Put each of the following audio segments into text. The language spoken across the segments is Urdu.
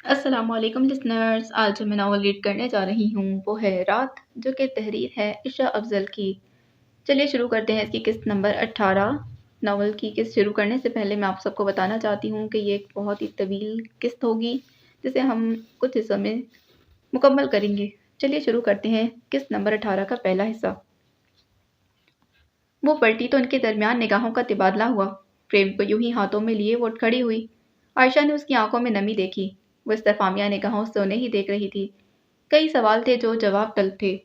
السلام علیکم لسنرز، آج جو میں ناول ریڈ کرنے جا رہی ہوں وہ ہے رات، جو کہ تحریر ہے عشاء افضل کی۔ چلیے شروع کرتے ہیں اس کی قسط نمبر 18۔ ناول کی قسط شروع کرنے سے پہلے میں آپ سب کو بتانا چاہتی ہوں کہ یہ ایک بہت ہی طویل قسط ہوگی جسے ہم کچھ حصوں میں مکمل کریں گے۔ چلیے شروع کرتے ہیں قسط نمبر 18 کا پہلا حصہ۔ وہ پلٹی تو ان کے درمیان نگاہوں کا تبادلہ ہوا۔ پریم کو یوں ہی ہاتھوں میں لیے وہ اٹھ کھڑی ہوئی۔ عائشہ نے اس کی آنکھوں میں نمی دیکھی۔ وہ استفہامیہ نگاہوں سے انہیں ہی دیکھ رہی تھی۔ کئی سوال تھے جو جواب طلب تھے۔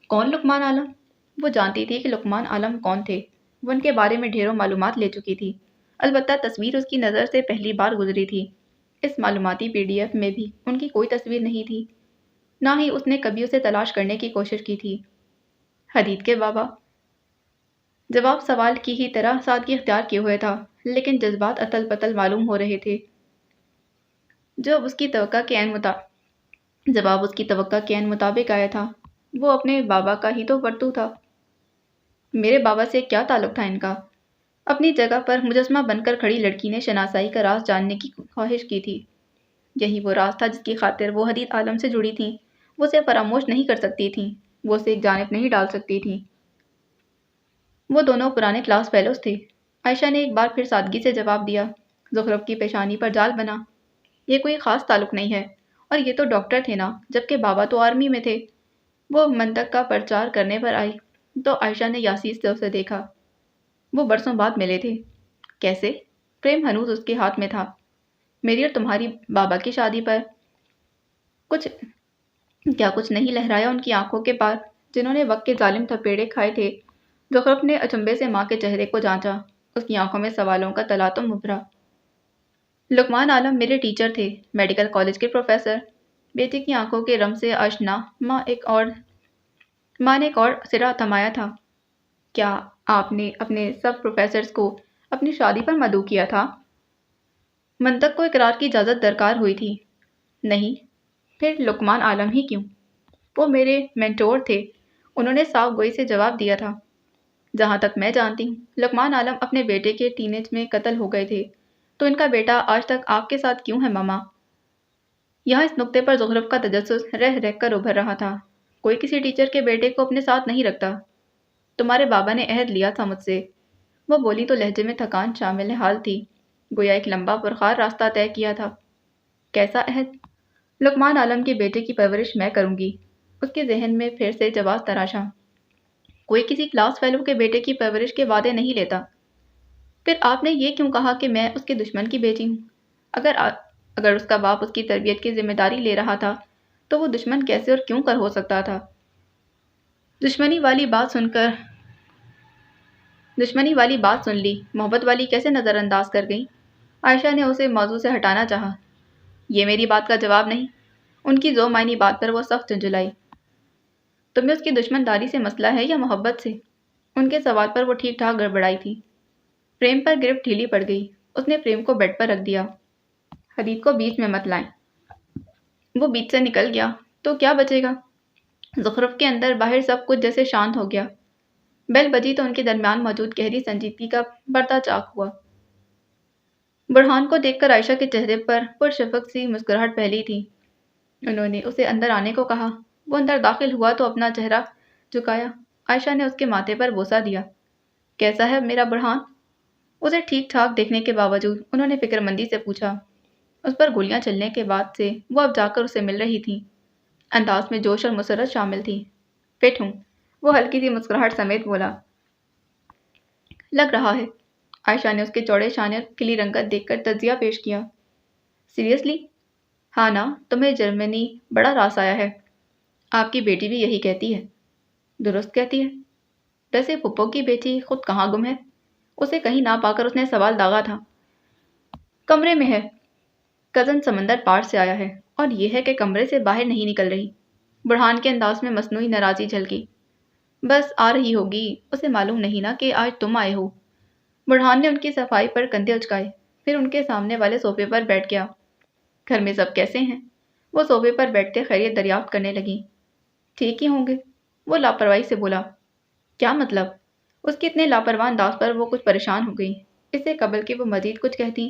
کون لقمان عالم؟ وہ جانتی تھی کہ لقمان عالم کون تھے۔ وہ ان کے بارے میں ڈھیروں معلومات لے چکی تھی، البتہ تصویر اس کی نظر سے پہلی بار گزری تھی۔ اس معلوماتی PDF میں بھی ان کی کوئی تصویر نہیں تھی، نہ ہی اس نے کبھی اسے تلاش کرنے کی کوشش کی تھی۔ حدید کے بابا؟ جواب سوال کی ہی طرح سادگی اختیار کیے ہوئے تھا، لیکن جذبات اتل پتل معلوم ہو رہے تھے۔ جواب اس کی توقع کے عین مطابق آیا تھا۔ وہ اپنے بابا کا ہی تو ورتو تھا۔ میرے بابا سے کیا تعلق تھا ان کا؟ اپنی جگہ پر مجسمہ بن کر کھڑی لڑکی نے شناسائی کا راز جاننے کی خواہش کی تھی۔ یہی وہ راز تھا جس کی خاطر وہ حدید عالم سے جڑی تھیں۔ وہ اسے فراموش نہیں کر سکتی تھیں، وہ اسے ایک جانب نہیں ڈال سکتی تھیں۔ وہ دونوں پرانے کلاس فیلوز تھے۔ عائشہ نے ایک بار پھر سادگی سے جواب دیا۔ زخرف کی پیشانی پر جال بنا۔ یہ کوئی خاص تعلق نہیں ہے، اور یہ تو ڈاکٹر تھے نا، جبکہ بابا تو آرمی میں تھے۔ وہ منطق کا پرچار کرنے پر آئی تو عائشہ نے یاسیر سے اسے دیکھا۔ وہ برسوں بعد ملے تھے۔ کیسے؟ پریم ہنوز اس کے ہاتھ میں تھا۔ میری اور تمہاری بابا کی شادی پر۔ کچھ نہیں لہرایا ان کی آنکھوں کے پار، جنہوں نے وقت کے ظالم تھپیڑے کھائے تھے۔ زخرف نے اچنبے سے ماں کے چہرے کو جانچا۔ اس کی آنکھوں میں سوالوں کا تلاطم ابھرا۔ لقمان عالم میرے ٹیچر تھے، میڈیکل کالج کے پروفیسر۔ بیٹی کی آنکھوں کے رم سے آشنا ماں نے ایک اور سرا تھمایا تھا۔ کیا آپ نے اپنے سب پروفیسرز کو اپنی شادی پر مدعو کیا تھا؟ منطق کو اقرار کی اجازت درکار ہوئی تھی۔ نہیں۔ پھر لقمان عالم ہی کیوں؟ وہ میرے مینٹور تھے، انہوں نے صاف گوئی سے جواب دیا تھا۔ جہاں تک میں جانتی ہوں، لقمان عالم اپنے بیٹے کے ٹین ایج میں قتل ہو گئے تھے، تو ان کا بیٹا آج تک آپ کے ساتھ کیوں ہے ماما؟ یہاں اس نقطے پر زخرف کا تجسس رہ رہ کر ابھر رہا تھا۔ کوئی کسی ٹیچر کے بیٹے کو اپنے ساتھ نہیں رکھتا۔ تمہارے بابا نے عہد لیا تھا مجھ سے۔ وہ بولی تو لہجے میں تھکان شامل حال تھی، گویا ایک لمبا پرخار راستہ طے کیا تھا۔ کیسا عہد؟ لقمان عالم کے بیٹے کی پرورش میں کروں گی۔ اس کے ذہن میں پھر سے جواز تراشا۔ کوئی کسی کلاس فیلو کے بیٹے کی پرورش کے وعدے نہیں لیتا۔ پھر آپ نے یہ کیوں کہا کہ میں اس کے دشمن کی بیٹی ہوں؟ اگر اس کا باپ اس کی تربیت کی ذمہ داری لے رہا تھا تو وہ دشمن کیسے اور کیوں کر ہو سکتا تھا؟ دشمنی والی بات سن لی، محبت والی کیسے نظر انداز کر گئی؟ عائشہ نے اسے موضوع سے ہٹانا چاہا۔ یہ میری بات کا جواب نہیں۔ ان کی ذو معنی بات پر وہ سخت جھنجھلائی۔ تمہیں اس کی دشمن داری سے مسئلہ ہے یا محبت سے؟ ان کے سوال پر وہ ٹھیک ٹھاک گڑبڑائی تھی۔ پریم پر گرفت ڈھیلی پڑ گئی۔ اس نے پریم کو بیڈ پر رکھ دیا۔ حدید کو بیچ میں مت لائیں۔ وہ بیچ سے نکل گیا تو کیا بچے گا؟ زخرف کے اندر باہر سب کچھ جیسے شانت ہو گیا۔ بیل بجی تو ان کے درمیان موجود گہری سنجیدگی کا پردہ چاک ہوا۔ برہان کو دیکھ کر عائشہ کے چہرے پر پرشفق سی مسکراہٹ پھیلی تھی۔ انہوں نے اسے اندر آنے کو کہا۔ وہ اندر داخل ہوا تو اپنا چہرہ جھکایا۔ عائشہ نے اس کے ماتھے پر بوسہ دیا۔ کیسا ہے میرا برہان؟ اسے ٹھیک ٹھاک دیکھنے کے باوجود انہوں نے فکر مندی سے پوچھا۔ اس پر گولیاں چلنے کے بعد سے وہ اب جا کر اسے مل رہی تھیں۔ انداز میں جوش اور مسرت شامل تھی۔ فٹ ہوں، وہ ہلکی سی مسکراہٹ سمیت بولا۔ لگ رہا ہے۔ عائشہ نے اس کے چوڑے شانے اور کھلی رنگت دیکھ کر تجزیہ پیش کیا۔ سیریسلی؟ ہاں نا، تمہیں جرمنی بڑا راس آیا ہے۔ آپ کی بیٹی بھی یہی کہتی ہے۔ درست کہتی ہے۔ ویسے پھپھو کی بیٹی خود کہاں گم ہے؟ اسے کہیں نہ پا کر اس نے سوال داغا تھا۔ کمرے میں ہے۔ کزن سمندر پار سے آیا ہے، اور یہ ہے کہ کمرے سے باہر نہیں نکل رہی۔ برہان کے انداز میں مصنوعی ناراضی جھلکی۔ بس آ رہی ہوگی، اسے معلوم نہیں نا کہ آج تم آئے ہو۔ برہان نے ان کی صفائی پر کندھے اچکائے، پھر ان کے سامنے والے صوفے پر بیٹھ گیا۔ گھر میں سب کیسے ہیں؟ وہ صوفے پر بیٹھتے خیریت دریافت کرنے لگی۔ ٹھیک ہی ہوں گے، وہ لاپرواہی سے بولا۔ کیا مطلب؟ اس کے اتنے لاپرواہ انداز پر وہ کچھ پریشان ہو گئی۔ اس سے قبل کہ وہ مزید کچھ کہتی،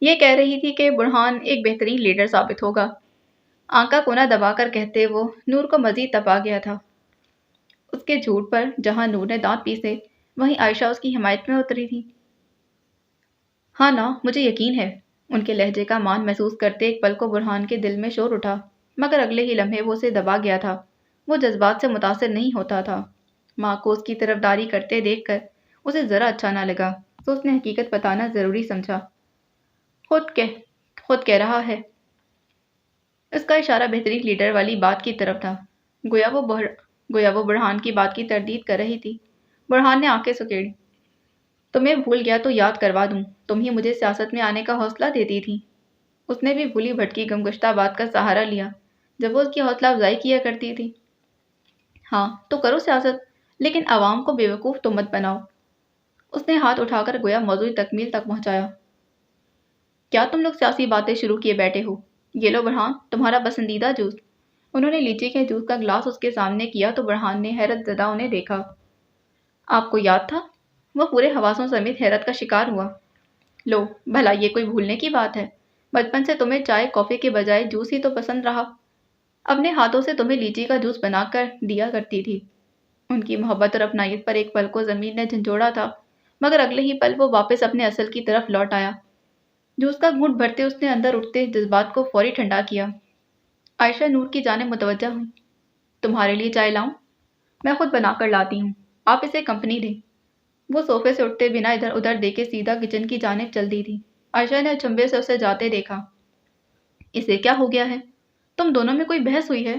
یہ کہہ رہی تھی کہ برہان ایک بہترین لیڈر ثابت ہوگا۔ آنکھ کا کونا دبا کر کہتے وہ نور کو مزید تپا گیا تھا۔ اس کے جھوٹ پر جہاں نور نے دانت پیسے وہیں عائشہ اس کی حمایت میں اتری تھی۔ ہاں نا، مجھے یقین ہے۔ ان کے لہجے کا مان محسوس کرتے ایک پل کو برہان کے دل میں شور اٹھا، مگر اگلے ہی لمحے وہ اسے دبا گیا تھا۔ وہ جذبات سے متاثر نہیں ہوتا تھا۔ ماں کو اس کی طرفداری کرتے دیکھ کر اسے ذرا اچھا نہ لگا، تو اس نے حقیقت بتانا ضروری سمجھا۔ خود کہہ خود کہہ رہا ہے۔ اس کا اشارہ بہترین لیڈر والی بات کی طرف تھا۔ گویا وہ برہان کی بات کی تردید کر رہی تھی۔ برہان نے آنکھیں سکیڑی۔ تمہیں بھول گیا تو یاد کروا دوں، تم ہی مجھے سیاست میں آنے کا حوصلہ دیتی تھی۔ اس نے بھی بھولی بھٹکی گمگشتہ بات کا سہارا لیا جب وہ اس کی حوصلہ افزائی کیا کرتی تھی۔ ہاں تو کرو سیاست، لیکن عوام کو بیوقوف تو مت بناؤ۔ اس نے ہاتھ اٹھا کر گویا موضوع تکمیل تک پہنچایا۔ کیا تم لوگ سیاسی باتیں شروع کیے بیٹھے ہو؟ یہ لو برہان، تمہارا پسندیدہ جوس۔ انہوں نے لیچی کے جوس کا گلاس اس کے سامنے کیا تو برہان نے حیرت زدہ انہیں دیکھا۔ آپ کو یاد تھا؟ وہ پورے حواسوں سمیت حیرت کا شکار ہوا۔ لو بھلا یہ کوئی بھولنے کی بات ہے؟ بچپن سے تمہیں چائے کافی کے بجائے جوس ہی تو پسند رہا۔ اپنے ہاتھوں سے تمہیں لیچی کا جوس بنا کر دیا کرتی تھی۔ ان کی محبت اور اپنائیت پر ایک پل کو زمین نے جھنجھوڑا تھا، مگر اگلے ہی پل وہ واپس اپنے اصل کی طرف لوٹ آیا۔ جوس کا گھونٹ بھرتے اس نے اندر اٹھتے جذبات کو فوری ٹھنڈا کیا۔ عائشہ نور کی جانب متوجہ ہوئی۔ تمہارے لیے چائے لاؤں؟ میں خود بنا کر لاتی ہوں، آپ اسے کمپنی دیں۔ وہ صوفے سے اٹھتے بنا ادھر ادھر دیکھے سیدھا کچن کی جانب چل دی تھی۔ عائشہ نے اچنبے سے اسے جاتے دیکھا۔ اسے کیا ہو گیا ہے؟ تم دونوں میں کوئی بحث ہوئی ہے؟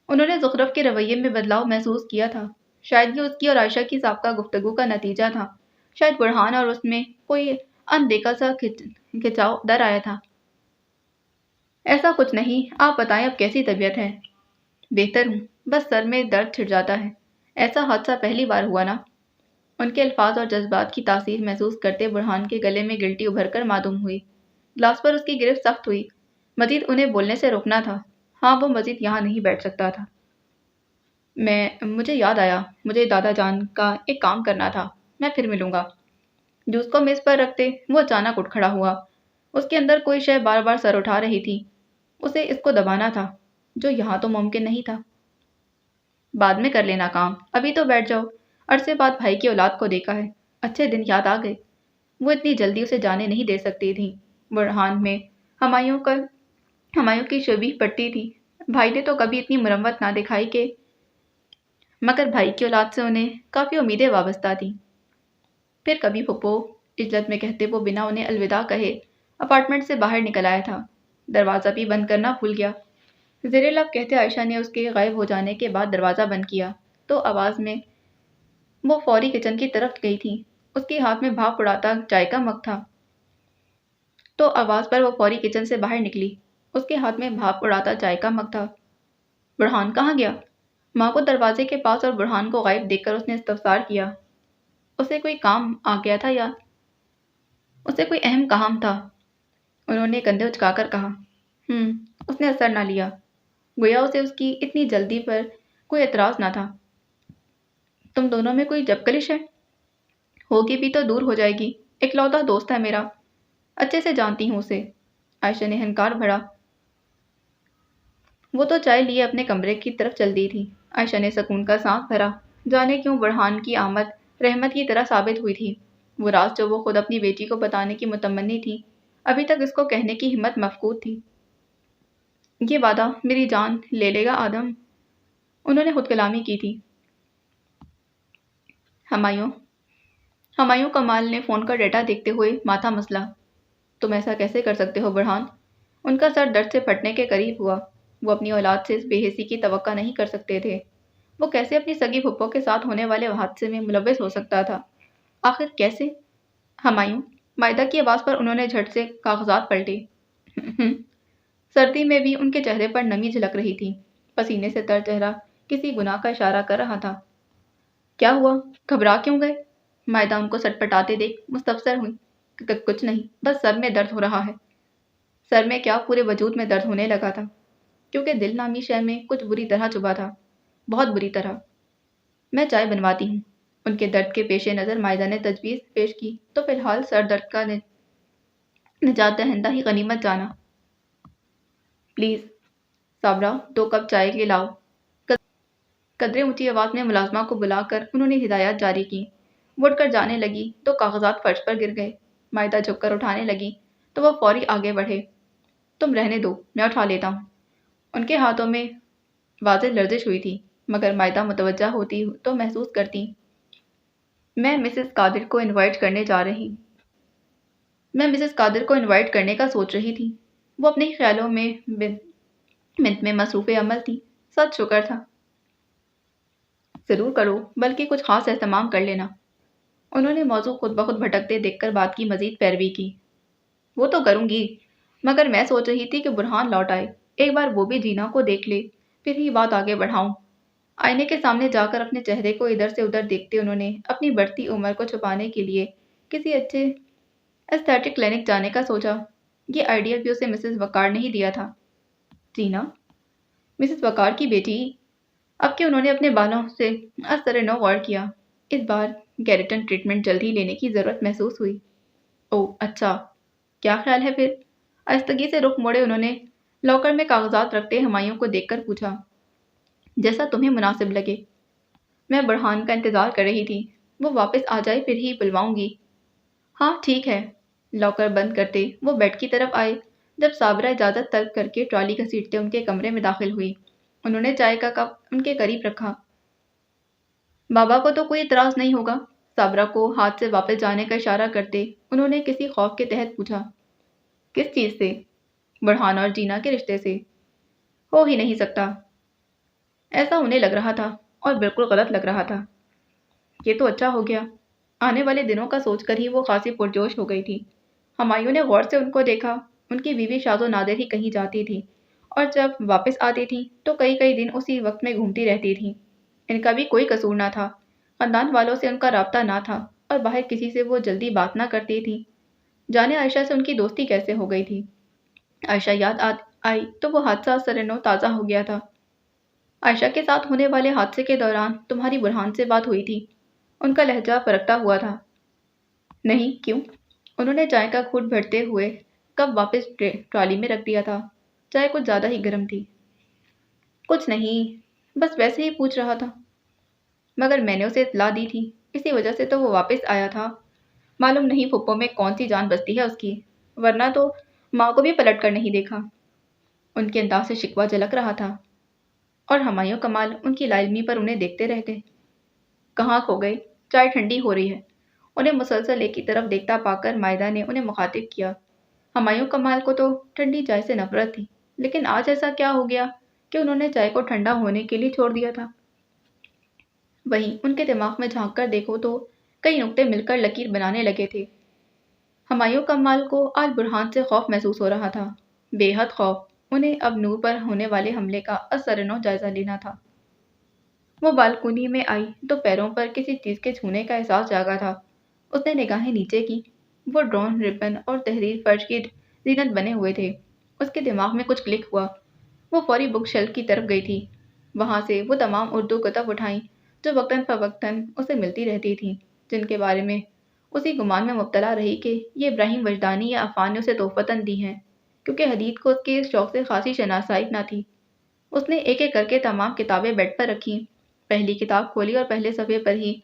انہوں نے زخرف کے رویے میں بدلاؤ محسوس کیا تھا۔ شاید یہ اس کی اور عائشہ کی سابقہ گفتگو کا نتیجہ تھا۔ شاید برہان اور اس میں کوئی اندیکھا سا کھچاؤ در آیا تھا۔ ایسا کچھ نہیں، آپ بتائیں اب کیسی طبیعت ہے؟ بہتر ہوں، بس سر میں درد چھڑ جاتا ہے۔ ایسا حادثہ پہلی بار ہوا نا؟ ان کے الفاظ اور جذبات کی تاثیر محسوس کرتے برہان کے گلے میں گلٹی ابھر کر معدوم ہوئی۔ گلاس پر اس کی گرفت سخت ہوئی۔ مزید انہیں بولنے سے روکنا تھا۔ ہاں وہ مزید یہاں نہیں بیٹھ سکتا تھا۔ مجھے یاد آیا، مجھے دادا جان کا ایک کام کرنا تھا، میں پھر ملوں گا۔ جوس کو میز پر رکھتے وہ اچانک اٹھ کھڑا ہوا۔ اس کے اندر کوئی شے بار بار سر اٹھا رہی تھی۔ اسے اس کو دبانا تھا، جو یہاں تو ممکن نہیں تھا۔ بعد میں کر لینا کام، ابھی تو بیٹھ جاؤ۔ عرصے بعد بھائی کی اولاد کو دیکھا ہے، اچھے دن یاد آ گئے۔ وہ اتنی جلدی اسے جانے نہیں دے سکتی تھی۔ برہان میں ہمایوں کی شبیہ پٹی تھی۔ بھائی نے تو کبھی اتنی مرمت نہ دکھائی کہ، مگر بھائی کی اولاد سے انہیں کافی امیدیں وابستہ تھیں۔ پھر کبھی پھپھو، عجلت میں کہتے وہ بنا انہیں الوداع کہے اپارٹمنٹ سے باہر نکل آیا تھا۔ دروازہ بھی بند کرنا بھول گیا۔ زیر لب کہتے عائشہ نے اس کے غائب ہو جانے کے بعد دروازہ بند کیا تو آواز میں وہ فوری کچن کی طرف گئی تھی۔ اس کے ہاتھ میں بھاپ اڑاتا چائے کا مگ تھا تو آواز پر وہ فوری کچن سے باہر نکلی۔ اس کے ہاتھ میں بھاپ اڑاتا چائے کا مگ تھا۔ برہان کہاں گیا؟ ماں کو دروازے کے پاس اور برہان کو غائب دیکھ کر اس نے استفسار کیا۔ اسے کوئی کام آ گیا تھا یا اسے کوئی اہم کام تھا؟ انہوں نے کندھے اچکا کر کہا۔ اس نے اثر نہ لیا، گویا اسے اس کی اتنی جلدی پر کوئی اعتراض نہ تھا۔ تم دونوں میں کوئی جب کلش ہے؟ ہوگی بھی تو دور ہو جائے گی، اکلوتا دوست ہے میرا، اچھے سے جانتی ہوں اسے۔ عائشہ نے ہنکار بھرا۔ وہ تو چائے لیے اپنے کمرے کی طرف چل دی تھی۔ عائشہ نے سکون کا سانس بھرا۔ جانے کیوں برہان کی آمد رحمت کی طرح ثابت ہوئی تھی۔ وہ راز جو وہ خود اپنی بیٹی کو بتانے کی متمنی تھی، ابھی تک اس کو کہنے کی ہمت مفقود تھی۔ یہ وعدہ میری جان لے لے گا آدم؟ انہوں نے خود کلامی کی تھی۔ ہمایوں کمال نے فون کا ڈیٹا دیکھتے ہوئے ماتھا مسلا۔ تم ایسا کیسے کر سکتے ہو برہان؟ ان کا سر درد سے پھٹنے کے قریب ہوا۔ وہ اپنی اولاد سے اس بے حسی کی توقع نہیں کر سکتے تھے۔ وہ کیسے اپنی سگی پھپھو کے ساتھ ہونے والے حادثے میں ملوث ہو سکتا تھا؟ آخر کیسے؟ ہمایوں، مائدہ کی آواز پر انہوں نے جھٹ سے کاغذات پلٹے۔ سردی میں بھی ان کے چہرے پر نمی جھلک رہی تھی۔ پسینے سے تر چہرہ کسی گناہ کا اشارہ کر رہا تھا۔ کیا ہوا؟ گھبرا کیوں گئے؟ مائدہ ان کو سٹپٹاتے دیکھ مستفسر ہوئی۔ کچھ نہیں، بس سر میں درد ہو رہا ہے۔ سر میں کیا، پورے وجود میں درد ہونے لگا تھا، کیونکہ دل نامی شے میں کچھ بری طرح چبھا تھا، بہت بری طرح۔ میں چائے بنواتی ہوں۔ ان کے درد کے پیش نظر مائدہ نے تجویز پیش کی تو فی الحال سر درد کا نجات دہندہ ہی غنیمت جانا۔ پلیز صابرہ، 2 کپ چائے کے لاؤ۔ قدرے اونچی آواز میں ملازمہ کو بلا کر انہوں نے ہدایات جاری کی۔ وہ اٹھ کر جانے لگی تو کاغذات فرش پر گر گئے۔ مائدہ جھک کر اٹھانے لگی تو وہ فوری آگے بڑھے۔ تم رہنے دو، میں اٹھا لیتا ہوں۔ ان کے ہاتھوں میں واضح لرزش ہوئی تھی، مگر مائدہ متوجہ ہوتی تو محسوس کرتی۔ میں مسز قادر کو انوائٹ کرنے کا سوچ رہی تھی۔ وہ اپنے خیالوں میں منت میں مصروف عمل تھی۔ سچ شکر تھا۔ ضرور کرو، بلکہ کچھ خاص اہتمام کر لینا۔ انہوں نے موضوع خود بخود بھٹکتے دیکھ کر بات کی مزید پیروی کی۔ وہ تو کروں گی، مگر میں سوچ رہی تھی کہ برہان لوٹ آئے، ایک بار وہ بھی جینا کو دیکھ لے، پھر ہی بات آگے بڑھاؤں۔ آئینے کے سامنے جا کر اپنے چہرے کو ادھر سے ادھر دیکھتے انہوں نے اپنی بڑھتی عمر کو چھپانے کے لیے کسی اچھے ایستھیٹک کلینک جانے کا سوچا۔ یہ آئیڈیا بھی اسے مسز وقار نے ہی دیا تھا۔ جینا؟ مسز وقار کی بیٹی؟ اب کہ انہوں نے اپنے بالوں سے اثر نو غور کیا، اس بار کیریٹن ٹریٹمنٹ جلد ہی لینے کی ضرورت محسوس ہوئی۔ اوہ اچھا، کیا خیال ہے پھر؟ آہستگی سے رخ موڑے انہوں نے لاکر میں کاغذات رکھتے ہمایوں کو دیکھ کر پوچھا۔ جیسا تمہیں مناسب لگے۔ میں برہان کا انتظار کر رہی تھی، وہ واپس آ جائے پھر ہی بلواؤں گی۔ ہاں ٹھیک ہے۔ لاکر بند کرتے وہ بیڈ کی طرف آئے جب صابرہ اجازت طلب کر کے ٹرالی گھسیٹتے ان کے کمرے میں داخل ہوئی۔ انہوں نے چائے کا کپ ان کے قریب رکھا۔ بابا کو تو کوئی اعتراض نہیں ہوگا؟ صابرہ کو ہاتھ سے واپس جانے کا اشارہ کرتے انہوں نے کسی خوف کے تحت پوچھا۔ کس چیز سے؟ برہان اور جینا کے رشتے سے۔ ہو ہی نہیں سکتا۔ ایسا انہیں لگ رہا تھا، اور بالکل غلط لگ رہا تھا۔ یہ تو اچھا ہو گیا۔ آنے والے دنوں کا سوچ کر ہی وہ خاصی پرجوش ہو گئی تھی۔ ہمایوں نے غور سے ان کو دیکھا۔ ان کی بیوی شاز و نادر ہی کہیں جاتی تھی، اور جب واپس آتی تھی تو کئی کئی دن اسی وقت میں گھومتی رہتی تھی۔ ان کا بھی کوئی قصور نہ تھا، خاندان والوں سے ان کا رابطہ نہ تھا، اور باہر کسی سے وہ جلدی بات نہ کرتی تھی۔ جانے عائشہ سے ان کی دوستی کیسے ہو گئی تھی؟ عائشہ یاد آئی تو وہ حادثہ سرنو تازہ ہو گیا تھا۔ عائشہ کے ساتھ ہونے والے حادثے کے دوران تمہاری برہان سے بات ہوئی تھی؟ ان کا لہجہ پرکھتا ہوا تھا۔ نہیں، کیوں؟ انہوں نے چائے کا گھونٹ بھرتے ہوئے کپ واپس ٹرالی میں رکھ دیا تھا۔ چائے کچھ زیادہ ہی گرم تھی۔ کچھ نہیں، بس ویسے ہی پوچھ رہا تھا۔ مگر میں نے اسے اطلاع دی تھی، اسی وجہ سے تو وہ واپس آیا تھا۔ معلوم نہیں پھپھو میں کون سی جان بستی ہے اس کی، ورنہ تو ماں کو بھی پلٹ کر نہیں دیکھا۔ ان کے انداز سے شکوہ جھلک رہا تھا، اور ہمایوں کمال ان کی لا علمی پر انہیں دیکھتے رہ گئے۔ کہاں کھو گئے؟ چائے ٹھنڈی ہو رہی ہے۔ انہیں مسلسل ایک کی طرف دیکھتا پا کر مائدہ نے انہیں مخاطب کیا۔ ہمایوں کمال کو تو ٹھنڈی چائے سے نفرت تھی، لیکن آج ایسا کیا ہو گیا کہ انہوں نے چائے کو ٹھنڈا ہونے کے لیے چھوڑ دیا تھا؟ وہیں ان کے دماغ میں جھانک کر دیکھو تو کئی نقطے مل کر لکیر بنانے لگے تھے۔ ہمایوں کمال کو آج برہان سے خوف محسوس ہو رہا تھا، بے حد خوف۔ انہیں اب نور پر ہونے والے حملے کا ازسرنو جائزہ لینا تھا۔ وہ بالکونی میں آئی تو پیروں پر کسی چیز کے چھونے کا احساس جاگا تھا۔ اس نے نگاہیں نیچے کی۔ وہ ڈرون ربن اور تحریر فرش کی زینت بنے ہوئے تھے۔ اس کے دماغ میں کچھ کلک ہوا۔ وہ فوری بک شیلف کی طرف گئی تھی۔ وہاں سے وہ تمام اردو کتب اٹھائیں جو وقتاً فوقتاً اسے ملتی رہتی تھیں، جن کے بارے میں اسی گمان میں مبتلا رہی کہ یہ ابراہیم وجدانی یا عفان نے اسے تحفتاً دی ہیں، کیونکہ حدید کو اس کے اس شوق سے خاصی شناسائی نہ تھی۔ اس نے ایک ایک کر کے تمام کتابیں بیڈ پر رکھیں۔ پہلی کتاب کھولی اور پہلے صفحے پر ہی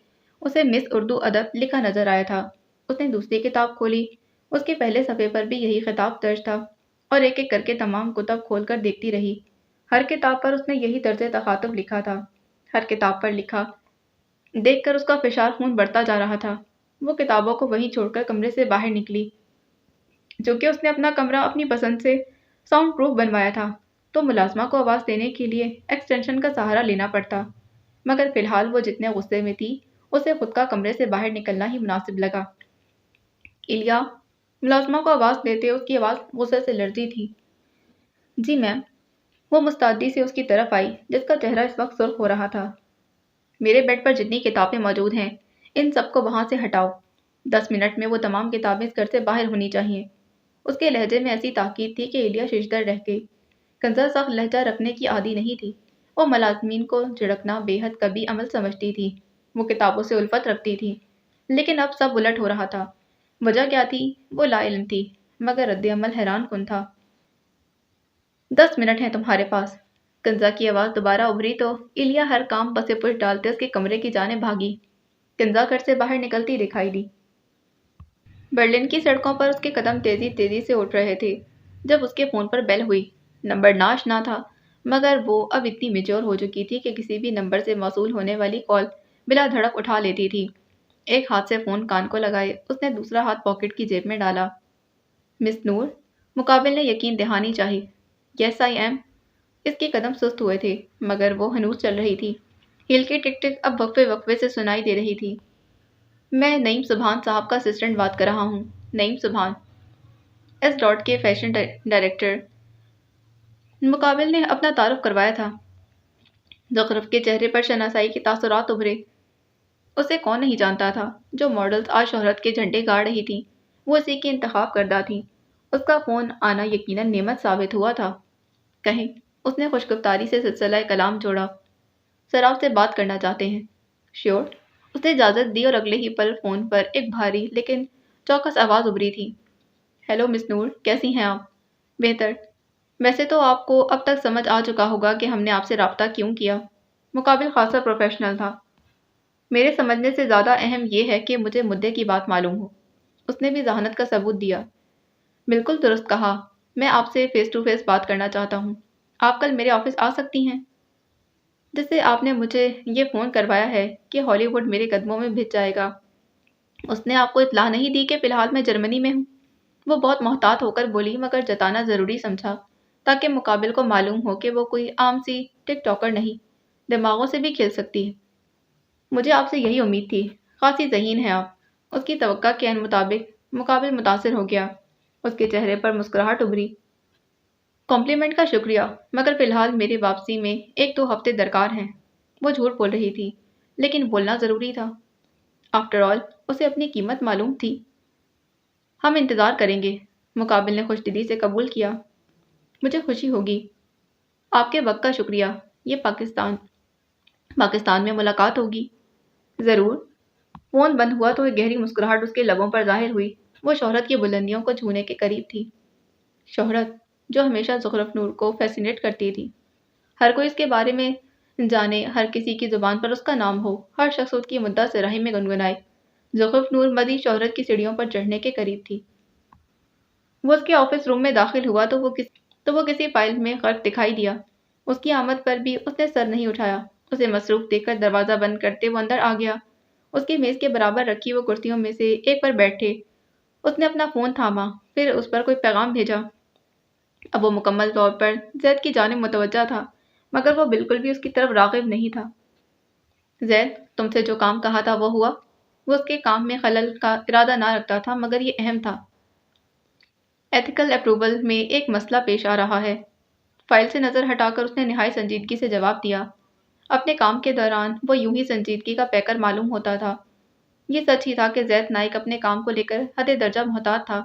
اسے مس اردو ادب لکھا نظر آیا تھا۔ اس نے دوسری کتاب کھولی، اس کے پہلے صفحے پر بھی یہی خطاب درج تھا، اور ایک ایک کر کے تمام کتب کھول کر دیکھتی رہی۔ ہر کتاب پر اس نے یہی طرز تخاطب لکھا تھا۔ ہر کتاب پر لکھا دیکھ کر اس کا فشار خون بڑھتا جا رہا تھا۔ وہ کتابوں کو وہیں چھوڑ کر کمرے سے باہر نکلی۔ چونکہ اس نے اپنا کمرہ اپنی پسند سے ساؤنڈ پروف بنوایا تھا تو ملازمہ کو آواز دینے کے لیے ایکسٹینشن کا سہارا لینا پڑتا، مگر فی الحال وہ جتنے غصے میں تھی اسے خود کا کمرے سے باہر نکلنا ہی مناسب لگا۔ الیا، ملازمہ کو آواز دیتے اس کی آواز غصے سے لرزی تھی۔ جی میم۔ وہ مستعدی سے اس کی طرف آئی جس کا چہرہ اس وقت سرخ ہو رہا تھا۔ میرے بیڈ پر جتنی کتابیں موجود ہیں ان سب کو وہاں سے ہٹاؤ۔ 10 منٹ میں وہ تمام کتابیں اس گھر سے باہر ہونی چاہیے۔ اس کے لہجے میں ایسی تاکید تھی کہ الیا ششدر رہ گئی۔ کنزا سخت لہجہ رکھنے کی عادی نہیں تھی۔ وہ ملازمین کو جھڑکنا بے حد کبھی عمل سمجھتی تھی۔ وہ کتابوں سے الفت رکھتی تھی، لیکن اب سب الٹ ہو رہا تھا۔ وجہ کیا تھی؟ وہ لا علم تھی۔ مگر رد عمل حیران کن تھا۔ 10 منٹ ہیں تمہارے پاس۔ کنزا کی آواز دوبارہ ابھری تو ایلیا ہر کام پسے پش ڈالتے اس کے کمرے کی جانب بھاگی۔ کنزا گھر سے باہر نکلتی دکھائی دی۔ برلن کی سڑکوں پر اس کے قدم تیزی تیزی سے اٹھ رہے تھے جب اس کے فون پر بیل ہوئی۔ نمبر ناشنا تھا، مگر وہ اب اتنی میچور ہو چکی تھی کہ کسی بھی نمبر سے موصول ہونے والی کال بلا دھڑک اٹھا لیتی تھی۔ ایک ہاتھ سے فون کان کو لگائے اس نے دوسرا ہاتھ پاکٹ کی جیب میں ڈالا۔ مس نور؟ مقابل نے یقین دہانی چاہی۔ یس آئی ایم۔ اس کے قدم سست ہوئے تھے مگر وہ ہنوز چل رہی تھی۔ ہیل کی ٹک ٹک اب وقفے وقفے سے سنائی دے رہی تھی۔ میں نعیم سبحان صاحب کا اسسٹنٹ بات کر رہا ہوں۔ نعیم سبحان، ایس ڈاٹ کے فیشن ڈائریکٹر۔ مقابل نے اپنا تعارف کروایا تھا۔ زخرف کے چہرے پر شناسائی کے تاثرات ابھرے۔ اسے کون نہیں جانتا تھا؟ جو ماڈلز آج شہرت کے جھنڈے گاڑ رہی تھیں وہ اسی کی انتخاب کردہ تھیں۔ اس کا فون آنا یقیناً نعمت ثابت ہوا تھا۔ کہیں اس نے خوشگفتاری سے سلسلہ کلام جوڑا۔ سر آپ سے بات کرنا چاہتے ہیں؟ شیور۔ اس نے اجازت دی اور اگلے ہی پل فون پر ایک بھاری لیکن چوکس آواز ابھری تھی۔ ہیلو مس نور، کیسی ہیں آپ؟ بہتر۔ ویسے تو آپ کو اب تک سمجھ آ چکا ہوگا کہ ہم نے آپ سے رابطہ کیوں کیا۔ مقابل خاصا پروفیشنل تھا۔ میرے سمجھنے سے زیادہ اہم یہ ہے کہ مجھے مدعے کی بات معلوم ہو۔ اس نے بھی ذہانت کا ثبوت دیا۔ بالکل درست کہا، میں آپ سے فیس ٹو فیس بات کرنا چاہتا ہوں۔ آپ کل میرے آفس آ سکتی ہیں؟ جس سے آپ نے مجھے یہ فون کروایا ہے کہ ہالی ووڈ میرے قدموں میں بھج جائے گا، اس نے آپ کو اطلاع نہیں دی کہ فی الحال میں جرمنی میں ہوں؟ وہ بہت محتاط ہو کر بولی مگر جتانا ضروری سمجھا تاکہ مقابل کو معلوم ہو کہ وہ کوئی عام سی ٹک ٹاکر نہیں، دماغوں سے بھی کھیل سکتی ہے۔ مجھے آپ سے یہی امید تھی، خاصی ذہین ہیں آپ۔ اس کی توقع کے عین مطابق مقابل متاثر ہو گیا۔ اس کے چہرے پر مسکراہٹ ابھری۔ کمپلیمنٹ کا شکریہ، مگر فی الحال میری واپسی میں 1-2 ہفتے درکار ہیں۔ وہ جھوٹ بول رہی تھی لیکن بولنا ضروری تھا۔ آفٹر آل اسے اپنی قیمت معلوم تھی۔ ہم انتظار کریں گے، مقابل نے خوش دلی سے قبول کیا۔ مجھے خوشی ہوگی۔ آپ کے وقت کا شکریہ۔ یہ پاکستان میں ملاقات ہوگی۔ ضرور۔ فون بند ہوا تو ایک گہری مسکراہٹ اس کے لبوں پر ظاہر ہوئی۔ وہ شہرت کی بلندیوں کو چھونے کے قریب تھی۔ شہرت جو ہمیشہ زخرف نور کو فیسینیٹ کرتی تھی۔ ہر کوئی اس کے بارے میں جانے، ہر کسی کی زبان پر اس کا نام ہو، ہر شخص اس کی مدت سے راہی میں گنگنائے۔ زخرف نور مزید شہرت کی سیڑھیوں پر چڑھنے کے قریب تھی۔ وہ اس کے آفس روم میں داخل ہوا تو وہ کسی فائل میں غرق دکھائی دیا۔ اس کی آمد پر بھی اس نے سر نہیں اٹھایا۔ اسے مصروف دیکھ کر دروازہ بند کرتے وہ اندر آ گیا۔ اس کی میز کے برابر رکھی وہ کرسیوں میں سے ایک پر بیٹھے اس نے اپنا فون تھاما، پھر اس پر کوئی پیغام بھیجا۔ اب وہ مکمل طور پر زید کی جانب متوجہ تھا مگر وہ بالکل بھی اس کی طرف راغب نہیں تھا۔ زید، تم سے جو کام کہا تھا وہ ہوا؟ وہ اس کے کام میں خلل کا ارادہ نہ رکھتا تھا مگر یہ اہم تھا۔ ایتھیکل اپروول میں ایک مسئلہ پیش آ رہا ہے۔ فائل سے نظر ہٹا کر اس نے نہایت سنجیدگی سے جواب دیا۔ اپنے کام کے دوران وہ یوں ہی سنجیدگی کا پیکر معلوم ہوتا تھا۔ یہ سچ ہی تھا کہ زید نائک اپنے کام کو لے کر حد درجہ محتاط تھا۔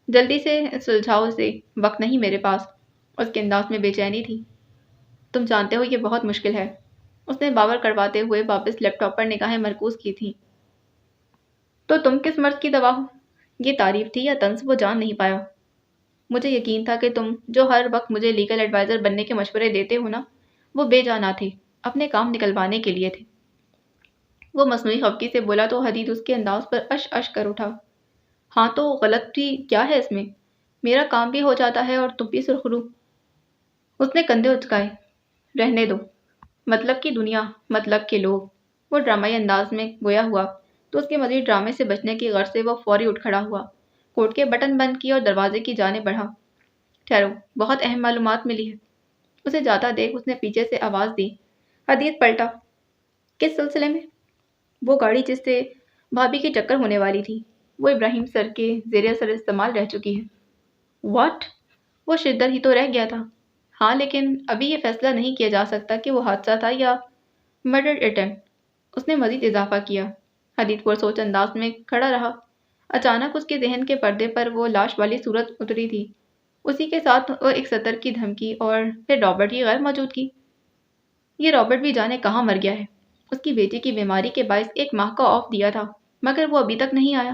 جلدی سے سلجھاؤ اسے، وقت نہیں میرے پاس۔ اس کے انداز میں بے چینی تھی۔ تم جانتے ہو یہ بہت مشکل ہے۔ اس نے باور کرواتے ہوئے واپس لیپ ٹاپ پر نگاہیں مرکوز کی تھیں۔ تو تم کس مرض کی دوا ہو؟ یہ تعریف تھی یا طنز وہ جان نہیں پایا۔ مجھے یقین تھا کہ تم جو ہر وقت مجھے لیگل ایڈوائزر بننے کے مشورے دیتے ہو نا، وہ بے جا نہ تھے، اپنے کام نکلوانے کے لیے تھے۔ وہ مصنوعی خفگی سے بولا تو حدید اس کے انداز پر اش اش کر اٹھا۔ ہاں تو غلط بھی کیا ہے اس میں؟ میرا کام بھی ہو جاتا ہے اور تم بھی سرخرو۔ اس نے کندھے اچکائے۔ رہنے دو۔ مطلب کی دنیا، مطلب کے لوگ۔ وہ ڈرامائی انداز میں گویا ہوا تو اس کے مزید ڈرامے سے بچنے کی غرض سے وہ فوری اٹھ کھڑا ہوا، کوٹ کے بٹن بند کیے اور دروازے کی جانب بڑھا۔ ٹھہرو، بہت اہم معلومات ملی ہے۔ اسے جاتا دیکھ اس نے پیچھے سے آواز دی۔ حدید پلٹا۔ کس سلسلے میں؟ وہ گاڑی جس سے بھابھی کی ٹکر ہونے والی تھی، وہ ابراہیم سر کے زیر اثر استعمال رہ چکی ہے۔ واٹ؟ وہ شدت ہی تو رہ گیا تھا۔ ہاں لیکن ابھی یہ فیصلہ نہیں کیا جا سکتا کہ وہ حادثہ تھا یا مرڈر اٹیمپٹ، اس نے مزید اضافہ کیا۔ حدید پرسوچ انداز میں کھڑا رہا۔ اچانک اس کے ذہن کے پردے پر وہ لاش والی صورت اتری تھی، اسی کے ساتھ وہ ایک سطر کی دھمکی اور پھر رابرٹ کی غیر موجودگی۔ یہ رابرٹ بھی جانے کہاں مر گیا ہے۔ اس کی بیٹی کی بیماری کے باعث 1 ماہ کا آف دیا تھا مگر وہ ابھی تک نہیں آیا۔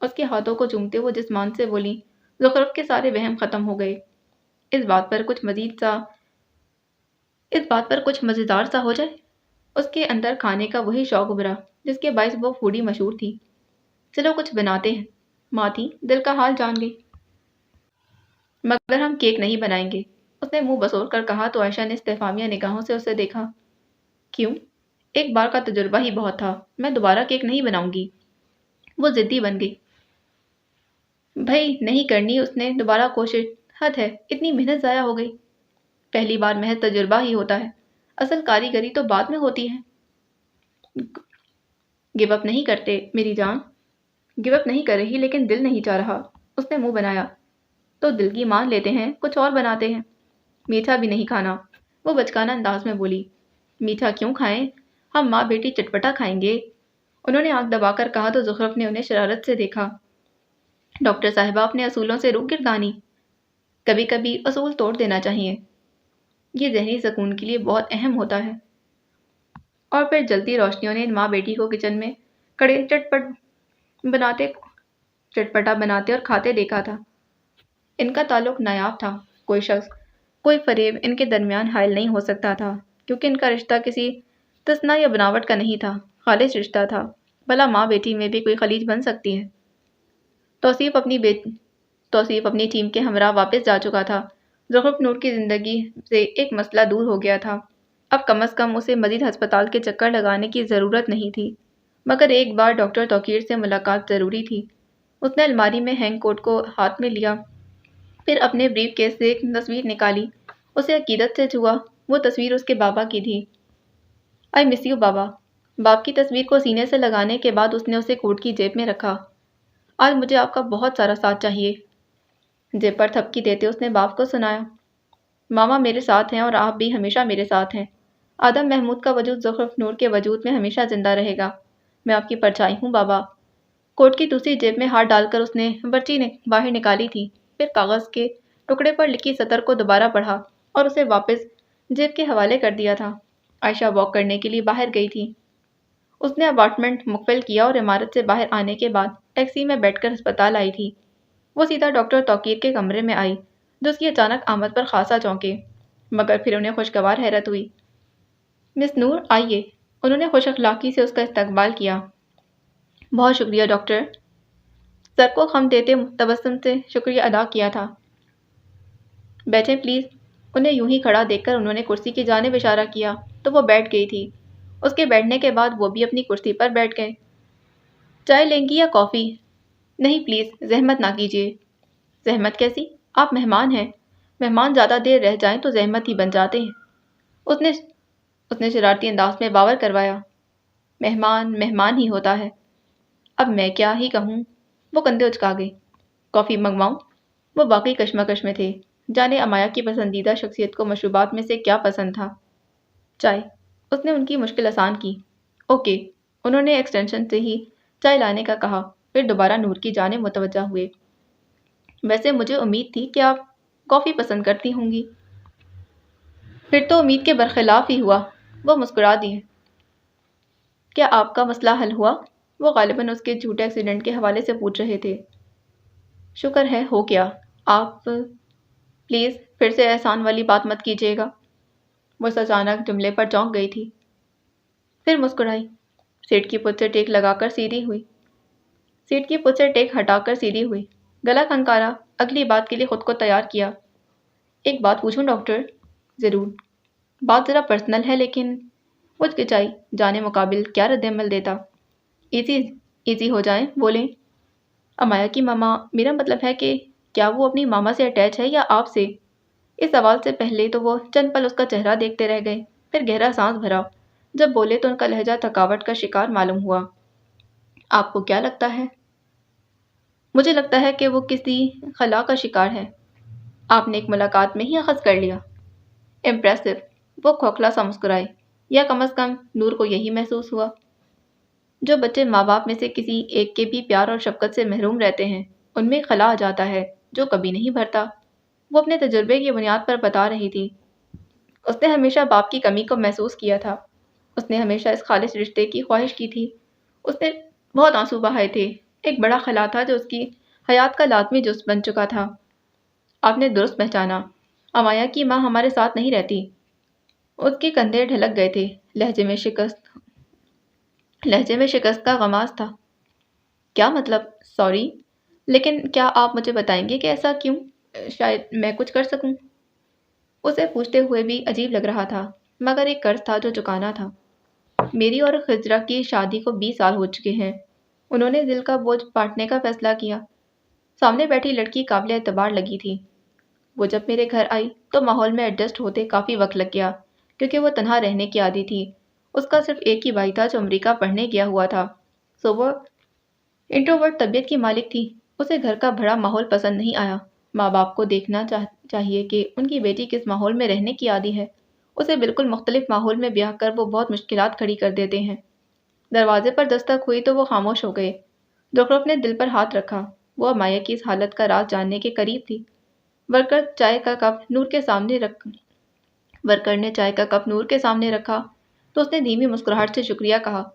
اس کے ہاتھوں کو چومتے وہ جسمان سے بولی، زخرف کے سارے وہم ختم ہو گئے۔ اس بات پر کچھ مزید سا اس بات پر کچھ مزیدار سا ہو جائے۔ اس کے اندر کھانے کا وہی شوق ابھرا جس کے باعث وہ فوڈی مشہور تھی۔ چلو کچھ بناتے ہیں، ماں تھی دل کا حال جان گئی۔ مگر ہم کیک نہیں بنائیں گے، اس نے منہ بسور کر کہا تو عائشہ نے استفہامیہ نگاہوں سے اسے دیکھا۔ کیوں؟ ایک بار کا تجربہ ہی بہت تھا، میں دوبارہ کیک نہیں بناؤں گی۔ وہ ضدی بن گئی۔ بھئی نہیں کرنی اس نے دوبارہ کوشش، حد ہے، اتنی محنت ضائع ہو گئی۔ پہلی بار محض تجربہ ہی ہوتا ہے، اصل کاریگری تو بعد میں ہوتی ہے۔ گو اپ نہیں کرتے میری جان؟ گو اپ نہیں کر رہی لیکن دل نہیں چاہ رہا، اس نے منہ بنایا۔ تو دل کی مان لیتے ہیں، کچھ اور بناتے ہیں۔ میٹھا بھی نہیں کھانا، وہ بچکانہ انداز میں بولی۔ میٹھا کیوں کھائیں، ہم ماں بیٹی چٹپٹا کھائیں گے، انہوں نے آنکھ دبا کر کہا تو زخرف نے انہیں شرارت سے دیکھا۔ ڈاکٹر صاحبہ اپنے اصولوں سے روح گردانی، کبھی کبھی اصول توڑ دینا چاہیے، یہ ذہنی سکون کے لیے بہت اہم ہوتا ہے۔ اور پھر جلتی روشنیوں نے ماں بیٹی کو کچن میں کڑے چٹپٹا بناتے اور کھاتے دیکھا تھا۔ ان کا تعلق نایاب تھا، کوئی شخص، کوئی فریب ان کے درمیان حائل نہیں ہو سکتا تھا، کیونکہ ان کا رشتہ کسی تصنع یا بناوٹ کا نہیں تھا، خالص رشتہ تھا۔ بھلا ماں بیٹی میں بھی کوئی خلیج بن سکتی ہے؟ توصیف اپنی ٹیم کے ہمراہ واپس جا چکا تھا۔ زخرف نور کی زندگی سے ایک مسئلہ دور ہو گیا تھا، اب کم از کم اسے مزید ہسپتال کے چکر لگانے کی ضرورت نہیں تھی۔ مگر ایک بار ڈاکٹر توقیر سے ملاقات ضروری تھی۔ اس نے الماری میں ہینگ کوٹ کو ہاتھ میں لیا، پھر اپنے بریف کیس سے ایک تصویر نکالی، اسے عقیدت سے چھوا۔ وہ تصویر اس کے بابا کی تھی۔ آئی مس یو بابا۔ باپ کی تصویر کو سینے سے لگانے کے بعد اس نے اسے کوٹ کی جیب میں رکھا۔ آج مجھے آپ کا بہت سارا ساتھ چاہیے، جیب پر تھپکی دیتے اس نے باپ کو سنایا۔ ماما میرے ساتھ ہیں اور آپ بھی ہمیشہ میرے ساتھ ہیں۔ آدم محمود کا وجود زخرف نور کے وجود میں ہمیشہ زندہ رہے گا۔ میں آپ کی پرچھائی ہوں بابا۔ کوٹ کی دوسری جیب میں ہاتھ ڈال کر اس نے برچی باہر نکالی تھی، پھر کاغذ کے ٹکڑے پر لکھی سطر کو دوبارہ پڑھا اور اسے واپس جیب کے حوالے کر دیا تھا۔ عائشہ واک کرنے کے لیے باہر گئی تھی۔ اس نے اپارٹمنٹ مقفل کیا اور عمارت سے باہر آنے کے بعد ٹیکسی میں بیٹھ کر ہسپتال آئی تھی۔ وہ سیدھا ڈاکٹر توقیر کے کمرے میں آئی، جو اس کی اچانک آمد پر خاصا چونکے، مگر پھر انہیں خوشگوار حیرت ہوئی۔ مس نور آئیے، انہوں نے خوش اخلاقی سے اس کا استقبال کیا۔ بہت شکریہ ڈاکٹر، سر کو خم دیتے تبسم سے شکریہ ادا کیا تھا۔ بیٹھیں پلیز۔ انہیں یوں ہی کھڑا دیکھ کر انہوں نے کرسی کی جانب اشارہ کیا تو وہ بیٹھ گئی تھی۔ اس کے بیٹھنے کے بعد وہ بھی اپنی کرسی پر بیٹھ گئے۔ چائے لیں گی یا کافی؟ نہیں پلیز، زحمت نہ کیجیے۔ زحمت کیسی؟ آپ مہمان ہیں، مہمان زیادہ دیر رہ جائیں تو زحمت ہی بن جاتے ہیں، اس نے شرارتی انداز میں باور کروایا۔ مہمان مہمان ہی ہوتا ہے، اب میں کیا ہی کہوں۔ وہ کندھے اچکا گئی۔ کافی منگواؤں؟ وہ باقی کشمکش میں تھے، جانے امایا کی پسندیدہ شخصیت کو مشروبات میں سے کیا پسند تھا۔ چائے، اس نے ان کی مشکل آسان کی۔ اوکے، انہوں نے ایکسٹینشن سے ہی چائے لانے کا کہا، پھر دوبارہ نور کی جانب متوجہ ہوئے۔ ویسے مجھے امید تھی کہ آپ کافی پسند کرتی ہوں گی۔ پھر تو امید کے برخلاف ہی ہوا، وہ مسکرا دی۔ کیا آپ کا مسئلہ حل ہوا؟ وہ غالباً اس کے جھوٹے ایکسیڈنٹ کے حوالے سے پوچھ رہے تھے۔ شکر ہے ہو گیا، آپ پلیز پھر سے احسان والی بات مت کیجیے گا۔ وہ اس اچانک جملے پر چونک گئی تھی، پھر مسکرائی۔ سیٹ کی پت سے ٹیک لگا کر سیدھی ہوئی، سیٹ کی پت سے ٹیک ہٹا کر سیدھی ہوئی، گلا کھنکارا، اگلی بات کے لیے خود کو تیار کیا۔ ایک بات پوچھوں ڈاکٹر؟ ضرور، بات ذرا پرسنل ہے لیکن وہ ہچکچائی، جانے مقابل کیا رد عمل دیتا۔ ایزی ہو جائیں، بولیں۔ امایا کی ماما، میرا مطلب ہے کہ کیا وہ اپنی ماما سے اٹیچ ہے یا آپ سے؟ اس سوال سے پہلے تو وہ چند پل اس کا چہرہ دیکھتے رہ گئے، پھر گہرا سانس بھرا۔ جب بولے تو ان کا لہجہ تھکاوٹ کا شکار معلوم ہوا۔ آپ کو کیا لگتا ہے؟ مجھے لگتا ہے کہ وہ کسی خلا کا شکار ہے۔ آپ نے ایک ملاقات میں ہی اخذ کر لیا؟ امپریسو، وہ کھوکھلا سا مسکرائے، یا کم از کم نور کو یہی محسوس ہوا۔ جو بچے ماں باپ میں سے کسی ایک کے بھی پیار اور شفقت سے محروم رہتے ہیں، ان میں خلا آ جاتا ہے جو کبھی نہیں بھرتا۔ وہ اپنے تجربے کی بنیاد پر بتا رہی تھی۔ اس نے ہمیشہ باپ کی کمی کو محسوس کیا تھا، اس نے ہمیشہ اس خالص رشتے کی خواہش کی تھی، اس نے بہت آنسو بہائے تھے، ایک بڑا خلا تھا جو اس کی حیات کا لازمی جزو بن چکا تھا۔ آپ نے درست پہچانا، امایا کی ماں ہمارے ساتھ نہیں رہتی۔ اس کے کندھے ڈھلک گئے تھے، لہجے میں شکست کا غماز تھا۔ کیا مطلب؟ سوری، لیکن کیا آپ مجھے بتائیں گے کہ ایسا کیوں؟ شاید میں کچھ کر سکوں۔ اسے پوچھتے ہوئے بھی عجیب لگ رہا تھا، مگر ایک قرض تھا جو چکانا تھا۔ میری اور خضرہ کی شادی کو 20 سال ہو چکے ہیں۔ انہوں نے دل کا بوجھ بانٹنے کا فیصلہ کیا۔ سامنے بیٹھی لڑکی قابل اعتبار لگی تھی۔ وہ جب میرے گھر آئی تو ماحول میں ایڈجسٹ ہوتے کافی وقت لگ گیا، کیونکہ وہ تنہا رہنے کی عادی تھی۔ اس کا صرف ایک ہی بھائی تھا جو امریکہ پڑھنے گیا ہوا تھا، سو وہ انٹروورٹ طبیعت کی مالک تھی۔ اسے گھر کا بڑا ماحول پسند نہیں آیا۔ ماں باپ کو دیکھنا چاہیے کہ ان کی بیٹی کس ماحول میں رہنے کی عادی ہے۔ اسے بالکل مختلف ماحول میں بیاہ کر وہ بہت مشکلات کھڑی کر دیتے ہیں۔ دروازے پر دستک ہوئی تو وہ خاموش ہو گئے۔ زخرف نے دل پر ہاتھ رکھا۔ وہ مایا کی اس حالت کا راز جاننے کے قریب تھی۔ ورکر نے چائے کا کپ نور کے سامنے رکھا تو اس نے دھیمی مسکراہٹ سے شکریہ کہا۔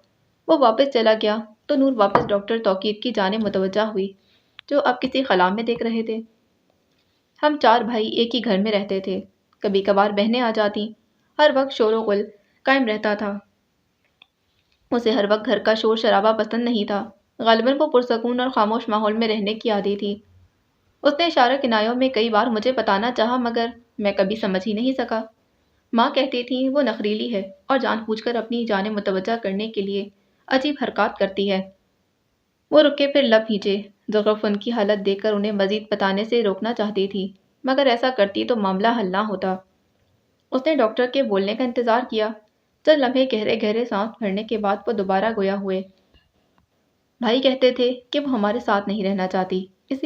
وہ واپس چلا گیا تو نور واپس ڈاکٹر توقیر کی جانب متوجہ ہوئی، جو اب کسی خلا میں دیکھ رہے تھے۔ ہم 4 بھائی ایک ہی گھر میں رہتے تھے۔ کبھی کبھار بہنیں آ جاتی۔ ہر وقت شور و غل قائم رہتا تھا۔ اسے ہر وقت گھر کا شور شرابہ پسند نہیں تھا۔ غالباً وہ پرسکون اور خاموش ماحول میں رہنے کی عادی تھی۔ اس نے اشارہ کنایوں میں کئی بار مجھے بتانا چاہا، مگر میں کبھی سمجھ ہی نہیں سکا۔ ماں کہتی تھی وہ نخریلی ہے اور جان بوجھ کر اپنی جانب متوجہ کرنے کے لیے عجیب حرکات کرتی ہے۔ وہ رکے پھر لب کھینچے۔ زخرف ان کی حالت دیکھ کر انہیں مزید بتانے سے روکنا چاہتی تھی، مگر ایسا کرتی تو معاملہ حل نہ ہوتا۔ اس نے ڈاکٹر کے بولنے کا انتظار کیا۔ چند لمحے گہرے گہرے سانس بھرنے کے بعد وہ دوبارہ گویا ہوئے۔ بھائی کہتے تھے کہ وہ ہمارے ساتھ نہیں رہنا چاہتی، اس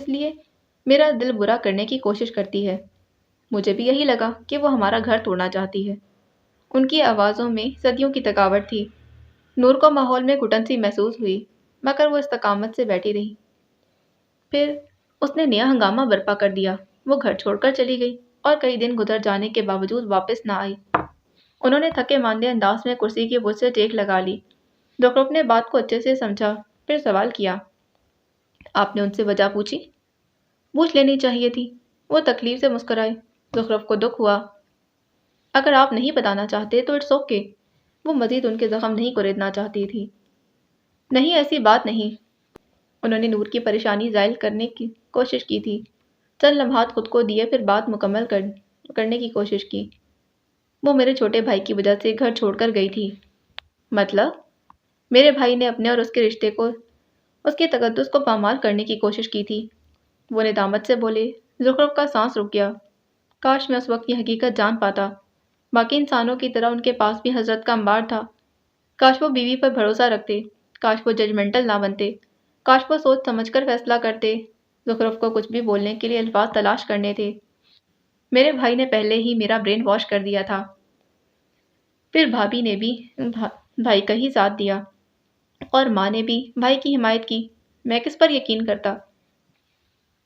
لیے میرا دل برا کرنے کی کوشش کرتی ہے۔ مجھے بھی یہی لگا کہ وہ ہمارا گھر توڑنا چاہتی ہے۔ ان کی آوازوں میں صدیوں کی تھکاوٹ تھی۔ نور کو ماحول میں گھٹن سی محسوس ہوئی، مگر وہ استقامت سے بیٹھی رہی۔ پھر اس نے نیا ہنگامہ برپا کر دیا۔ وہ گھر چھوڑ کر چلی گئی اور کئی دن گزر جانے کے باوجود واپس نہ آئی۔ انہوں نے تھکے ماندے انداز میں کرسی کی بوجھ سے ٹیک لگا لی۔ زخرف نے بات کو اچھے سے سمجھا، پھر سوال کیا، آپ نے ان سے وجہ پوچھی؟ پوچھ لینی چاہیے تھی۔ وہ تکلیف سے مسکرائے۔ زخرف کو دکھ ہوا۔ اگر آپ نہیں بتانا چاہتے تو اٹس اوکے۔ وہ مزید ان کے زخم نہیں کریدنا چاہتی تھی۔ نہیں، ایسی بات نہیں۔ انہوں نے نور کی پریشانی زائل کرنے کی کوشش کی تھی۔ چند لمحات خود کو دیے، پھر بات مکمل کرنے کی کوشش کی۔ وہ میرے چھوٹے بھائی کی وجہ سے گھر چھوڑ کر گئی تھی۔ مطلب؟ میرے بھائی نے اپنے اور اس کے رشتے کو، اس کے تقدس کو پامال کرنے کی کوشش کی تھی۔ وہ ندامت سے بولے۔ زخرف کا سانس رک گیا۔ کاش میں اس وقت یہ حقیقت جان پاتا۔ باقی انسانوں کی طرح ان کے پاس بھی حضرت کا انبار تھا۔ کاش وہ بیوی پر بھروسہ رکھتے، کاش وہ ججمنٹل نہ بنتے، کاش وہ سوچ سمجھ کر فیصلہ کرتے۔ زخرف کو کچھ بھی بولنے کے لیے الفاظ تلاش کرنے تھے۔ میرے بھائی نے پہلے ہی میرا برین واش کر دیا تھا۔ پھر بھابھی نے بھی بھائی کا ہی ساتھ دیا، اور ماں نے بھی بھائی کی حمایت کی۔ میں کس پر یقین کرتا؟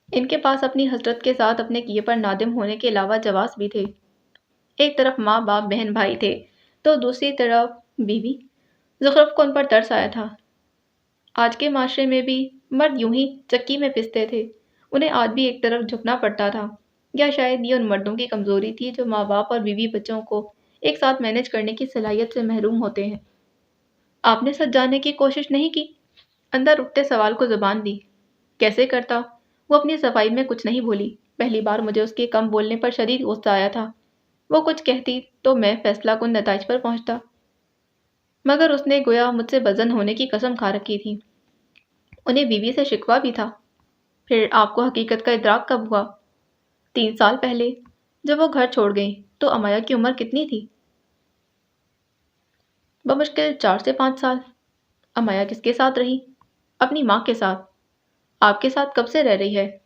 ان کے پاس اپنی حسرت کے ساتھ اپنے کیے پر نادم ہونے کے علاوہ جواز بھی تھے۔ ایک طرف ماں باپ بہن بھائی تھے تو دوسری طرف بیوی۔ زخرف کو ان پر ترس آیا تھا۔ آج کے معاشرے میں بھی مرد یوں ہی چکی میں پستے تھے۔ انہیں آج بھی ایک طرف جھکنا پڑتا تھا، یا شاید یہ ان مردوں کی کمزوری تھی جو ماں باپ اور بیوی بچوں کو ایک ساتھ مینج کرنے کی صلاحیت سے محروم ہوتے ہیں۔ آپ نے سچ جاننے کی کوشش نہیں کی؟ اندر اٹھتے سوال کو زبان دی۔ کیسے کرتا؟ وہ اپنی صفائی میں کچھ نہیں بولی۔ پہلی بار مجھے اس کے کم بولنے پر شدید غصہ آیا تھا۔ وہ کچھ کہتی تو میں فیصلہ کن نتائج پر پہنچتا، مگر اس نے گویا مجھ سے بدظن ہونے کی قسم کھا رکھی تھی۔ انہیں بیوی سے شکوہ بھی تھا۔ پھر آپ کو حقیقت کا ادراک کب ہوا؟ 3 سال پہلے، جب وہ گھر چھوڑ گئی تو امایا کی عمر کتنی تھی؟ بمشکل 4 سے 5 سال۔ امایا کس کے ساتھ رہی؟ اپنی ماں کے ساتھ۔ آپ کے ساتھ کب سے رہ رہی ہے؟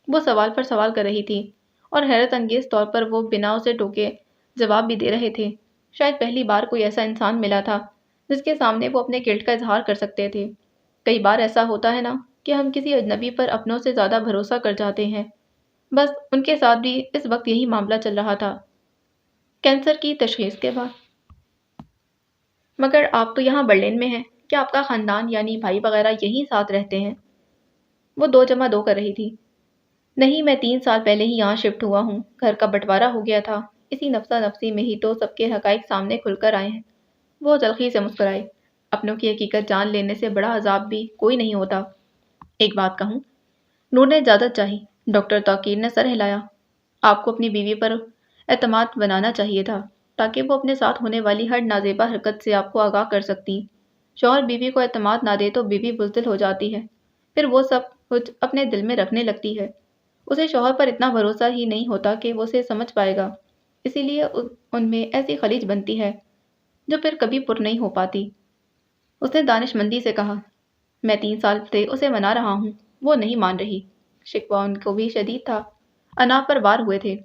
وہ سوال پر سوال کر رہی تھی، اور حیرت انگیز طور پر وہ بنا اسے ٹوکے جواب بھی دے رہے تھے۔ شاید پہلی بار کوئی ایسا انسان ملا تھا جس کے سامنے وہ اپنے گلٹ کا اظہار کر سکتے تھے۔ کئی بار ایسا ہوتا ہے نا کہ ہم کسی اجنبی پر اپنوں سے زیادہ بھروسہ کر جاتے ہیں۔ بس ان کے ساتھ بھی اس وقت یہی معاملہ چل رہا تھا، کینسر کی تشخیص کے بعد۔ مگر آپ تو یہاں برلن میں ہیں، کیا آپ کا خاندان یعنی بھائی وغیرہ یہیں ساتھ رہتے ہیں؟ وہ 2 جمع 2 کر رہی تھی۔ نہیں، میں 3 سال پہلے ہی یہاں شفٹ ہوا ہوں، گھر کا بٹوارا ہو گیا تھا، اسی نفسا نفسی میں ہی تو سب کے حقائق سامنے کھل کر آئے ہیں۔ وہ تلخی سے مسکرائے۔ اپنوں کی حقیقت جان لینے سے بڑا عذاب بھی کوئی نہیں ہوتا۔ ایک بات کہوں؟ نور نے اجازت چاہی۔ ڈاکٹر توقیر نے سر ہلایا۔ آپ کو اپنی بیوی پر اعتماد بنانا چاہیے تھا تاکہ وہ اپنے ساتھ ہونے والی ہر نازیبا حرکت سے آپ کو آگاہ کر سکتی۔ شوہر بیوی کو اعتماد نہ دے تو بیوی بزدل ہو جاتی ہے، پھر وہ سب کچھ اپنے دل میں رکھنے لگتی ہے۔ اسے شوہر پر اتنا بھروسہ ہی نہیں ہوتا کہ وہ اسے سمجھ پائے گا، اسی لیے ان میں ایسی خلیج بنتی ہے جو پھر کبھی پر نہیں ہو پاتی۔ اس نے دانش مندی سے کہا، میں 3 سال سے اسے منا رہا ہوں، وہ نہیں مان رہی۔ شکوہ ان کو بھی شدید تھا، انا پر وار ہوئے تھے۔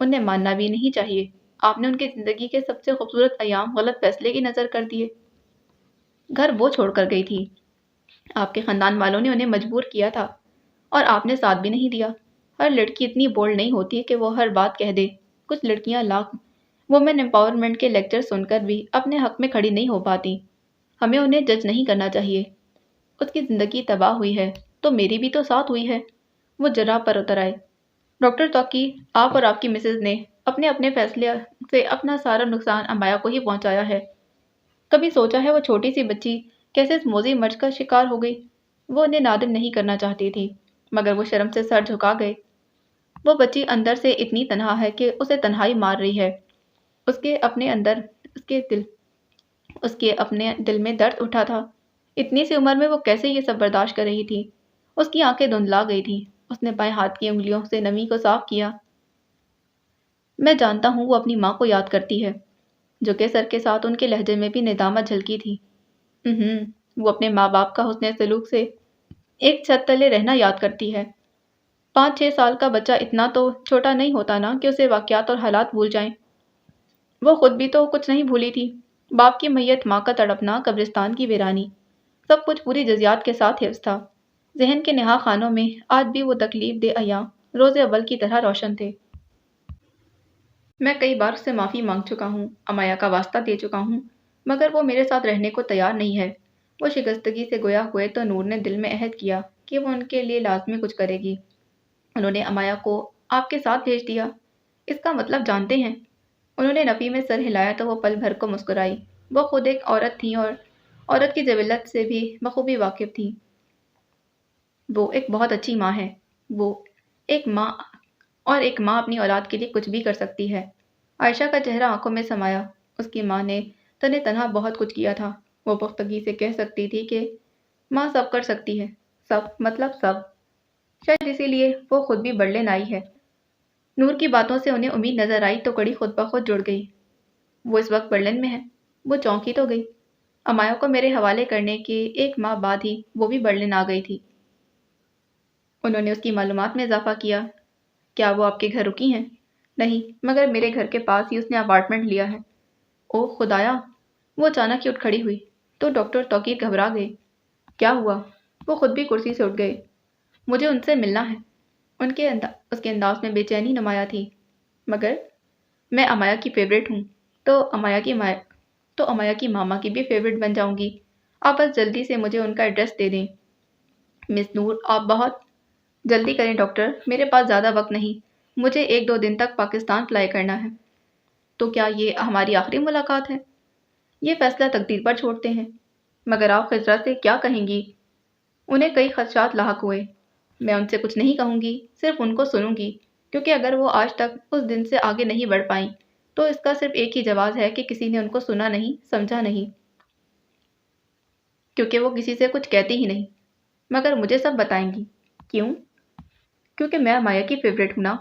انہیں ماننا بھی نہیں چاہیے، آپ نے ان کی زندگی کے سب سے خوبصورت ایام غلط فیصلے کی نظر کر دیے۔ گھر وہ چھوڑ کر گئی تھی، آپ کے خاندان والوں نے انہیں مجبور کیا تھا اور آپ نے ساتھ بھی نہیں دیا۔ ہر لڑکی اتنی بولڈ نہیں ہوتی کہ وہ ہر بات کہہ دے۔ کچھ لڑکیاں لاکھ وومن امپاورمنٹ کے لیکچر سن کر بھی اپنے حق میں کھڑی نہیں ہو پاتی۔ ہمیں انہیں جج نہیں کرنا چاہیے۔ اس کی زندگی تباہ ہوئی ہے تو میری بھی تو ساتھ ہوئی ہے۔ وہ جرا پر اتر آئے۔ ڈاکٹر توقیر، آپ اور آپ کی مسز نے اپنے اپنے فیصلے سے اپنا سارا نقصان امایا کو ہی پہنچایا ہے۔ کبھی سوچا ہے وہ چھوٹی سی بچی کیسے اس موذی مرض کا شکار ہو گئی؟ وہ انہیں نادم نہیں کرنا چاہتی تھی، مگر وہ شرم سے سر جھکا گئے۔ وہ بچی اندر سے اتنی تنہا ہے کہ اسے تنہائی مار رہی ہے۔ اس کے اپنے دل میں درد اٹھا تھا۔ اتنی سی عمر میں وہ کیسے یہ سب برداشت کر رہی تھی؟ اس کی آنکھیں دھندلا گئی تھیں۔ اس نے بائیں ہاتھ کی انگلیوں سے نمی کو صاف کیا۔ میں جانتا ہوں وہ اپنی ماں کو یاد کرتی ہے۔ جھکے سر کے ساتھ ان کے لہجے میں بھی ندامت جھلکی تھی۔ وہ اپنے ماں باپ کا حسن سلوک سے ایک چھت تلے رہنا یاد کرتی ہے۔ 5-6 سال کا بچہ اتنا تو چھوٹا نہیں ہوتا نا کہ اسے واقعات اور حالات بھول جائیں۔ وہ خود بھی تو کچھ نہیں بھولی تھی۔ باپ کی میت، ماں کا تڑپنا، قبرستان کی ویرانی، سب کچھ پوری جزیات کے ساتھ حفظ تھا۔ ذہن کے نہا خانوں میں آج بھی وہ تکلیف دہ ایام روز اول کی طرح روشن تھے۔ میں کئی بار اس سے معافی مانگ چکا ہوں، امایا کا واسطہ دے چکا ہوں، مگر وہ میرے ساتھ رہنے کو تیار نہیں ہے۔ وہ شکستگی سے گویا ہوئے تو نور نے دل میں عہد کیا کہ وہ ان کے لیے لازمی کچھ کرے گی۔ انہوں نے امایا کو آپ کے ساتھ بھیج دیا، اس کا مطلب جانتے ہیں؟ انہوں نے نفی میں سر ہلایا تو وہ پل بھر کو مسکرائی۔ وہ خود ایک عورت تھیں اور عورت کی جبلت سے بھی بخوبی واقف تھیں۔ وہ ایک بہت اچھی ماں ہے۔ وہ ایک ماں اپنی اولاد کے لیے کچھ بھی کر سکتی ہے۔ عائشہ کا چہرہ آنکھوں میں سمایا۔ اس کی ماں نے تنہ تنہا بہت کچھ کیا تھا۔ وہ پختگی سے کہہ سکتی تھی کہ ماں سب کر سکتی ہے، سب مطلب سب۔ شاید اسی لیے وہ خود بھی برلن آئی ہے۔ نور کی باتوں سے انہیں امید نظر آئی تو کڑی خود بخود جڑ گئی۔ وہ اس وقت برلن میں ہے؟ وہ چونکی تو گئی۔ امایا کو میرے حوالے کرنے کے 1 ماہ بعد ہی وہ بھی برلن آ گئی تھی۔ انہوں نے اس کی معلومات میں اضافہ کیا۔ کیا وہ آپ کے گھر رکی ہیں؟ نہیں، مگر میرے گھر کے پاس ہی اس نے اپارٹمنٹ لیا ہے۔ اوہ خدایا! وہ اچانک ہی اٹھ کھڑی ہوئی تو ڈاکٹر توقیر گھبرا گئے۔ کیا ہوا؟ وہ خود بھی کرسی سے اٹھ گئے۔ مجھے ان سے ملنا ہے۔ اس کے انداز میں بے چینی نمایاں تھی۔ مگر میں امایا کی فیورٹ ہوں، تو امایا کی ماما کی بھی فیورٹ بن جاؤں گی۔ آپ بس جلدی سے مجھے ان کا ایڈریس دے دیں۔ مس نور، آپ بہت جلدی کریں ڈاکٹر، میرے پاس زیادہ وقت نہیں، مجھے 1-2 دن تک پاکستان فلائی کرنا ہے۔ تو کیا یہ ہماری آخری ملاقات ہے؟ یہ فیصلہ تقدیر پر چھوڑتے ہیں، مگر آپ خضرا سے کیا کہیں گی؟ انہیں کئی خدشات لاحق ہوئے۔ میں ان سے کچھ نہیں کہوں گی، صرف ان کو سنوں گی، کیونکہ اگر وہ آج تک اس دن سے آگے نہیں بڑھ پائیں تو اس کا صرف ایک ہی جواز ہے کہ کسی نے ان کو سنا نہیں، سمجھا نہیں، کیونکہ وہ کسی سے کچھ کہتی ہی نہیں۔ مگر مجھے سب بتائیں گی۔ کیوں؟ کیونکہ میں امایا کی فیورٹ ہوں نا۔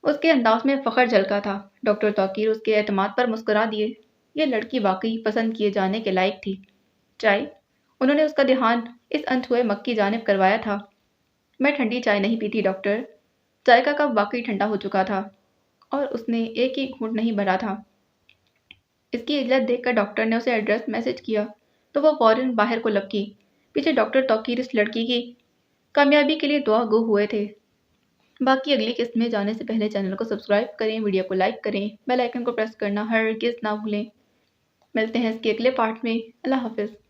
اس کے انداز میں فخر جھلکا تھا۔ ڈاکٹر توقیر اس کے اعتماد پر مسکرا دیے۔ یہ لڑکی واقعی پسند کیے جانے کے لائق تھی۔ چائے؟ انہوں نے اس کا دھیان اس انچھوئے مگ کی جانب کروایا تھا۔ میں ٹھنڈی چائے نہیں پیتی ڈاکٹر۔ چائے کا کپ واقعی ٹھنڈا ہو چکا تھا اور اس نے ایک ہی گھونٹ نہیں بھرا تھا۔ اس کی عجلت دیکھ کر ڈاکٹر نے اسے ایڈریس میسج کیا تو وہ فوراً باہر کو لپکی۔ پیچھے ڈاکٹر توقیر اس لڑکی کی کامیابی کے لیے دعا گو ہوئے تھے۔ باقی اگلی قسط میں جانے سے پہلے چینل کو سبسکرائب کریں، ویڈیو کو لائک کریں، بیل آئیکن کو پریس کرنا ہرگز نہ بھولیں۔ ملتے ہیں اس کے اگلے پارٹ میں۔ اللہ حافظ۔